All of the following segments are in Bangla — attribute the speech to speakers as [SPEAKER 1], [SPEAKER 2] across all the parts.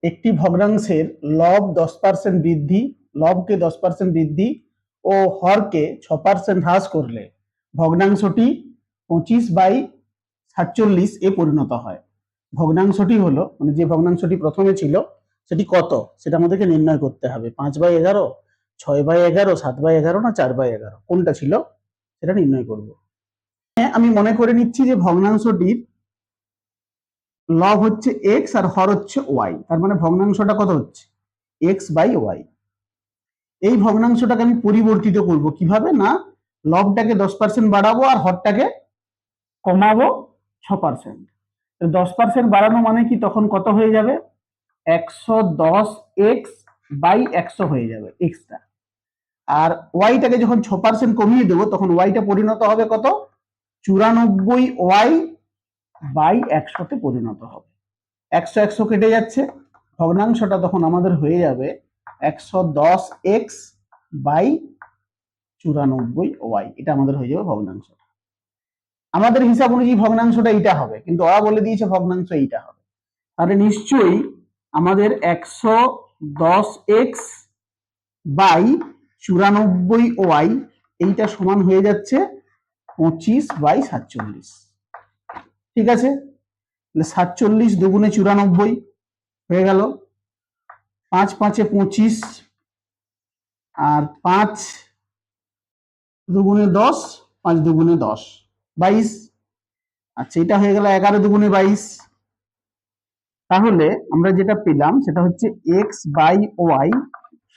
[SPEAKER 1] একটি ভগ্নাংশের লব 10% বৃদ্ধি, লবকে 10% বৃদ্ধি ও হরকে 6% হ্রাস করলে ভগ্নাংশটি 25/47 এ পরিণত হয়। ভগ্নাংশটি হলো, মানে যে ভগ্নাংশটি প্রথমে ছিল সেটি কত সেটা আমাদেরকে নির্ণয় করতে হবে। 5/11, 6/11, 7/11 না 4/11 কোনটা ছিল সেটা নির্ণয় করব। হ্যাঁ, আমি মনে করে নিচ্ছি যে ভগ্নাংশটির লব হচ্ছে এক্স আর হর হচ্ছে ওয়াই, তার মানে ভগ্নাংশটা কত হচ্ছে x/y। এই ভগ্নাংশটাকে আমি পরিবর্তিত করব কিভাবে, না লবটাকে 10% বাড়াবো আর হরটাকে কমাবো 6%। 10% বাড়ানো মানে কি, তখন কত হয়ে যাবে 110x/100 হয়ে যাবে এক্সটা। আর ওয়াইটাকে যখন 6% কমিয়ে দেবো তখন ওয়াইটা পরিণত হবে কত 94y/100 পরিণত হবে। 100 কেটে যাচ্ছে, ভগ্নাংশটা তখন আমাদের হয়ে যাবে 110x/94y। এটা আমাদের হয়ে যাবে ভগ্নাংশ। আমাদের হিসাব অনুযায়ী ভগ্নাংশটা এইটা হবে, কিন্তু ওরা বলে দিয়েছে ভগ্নাংশ এইটা হবে। তাহলে নিশ্চয়ই আমাদের 110x/94y এইটা সমান হয়ে যাচ্ছে 25/47। ঠিক আছে, 47 দুগুণে 94 হয়ে গেল, 5 5 25 আর 5 দুগুণে 10, 5 দুগুণে 10, 22। আচ্ছা, এটা হয়ে গেল 11 দুগুণে 22। তাহলে আমরা যেটা পেলাম সেটা হচ্ছে x/y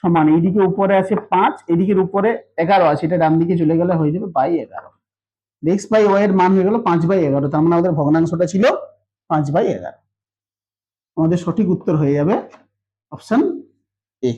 [SPEAKER 1] সমান, এইদিকে উপরে আছে 5, এদিকের উপরে 11 আছে, এটা ডান দিকে চলে গেলে হয়ে যাবে 11। x/y এর মান হয়ে গেল 5/11, তার মানে আমাদের ভগ্নাংশটা ছিল 5/11। আমাদের সঠিক উত্তর হয়ে যাবে অপশন এ।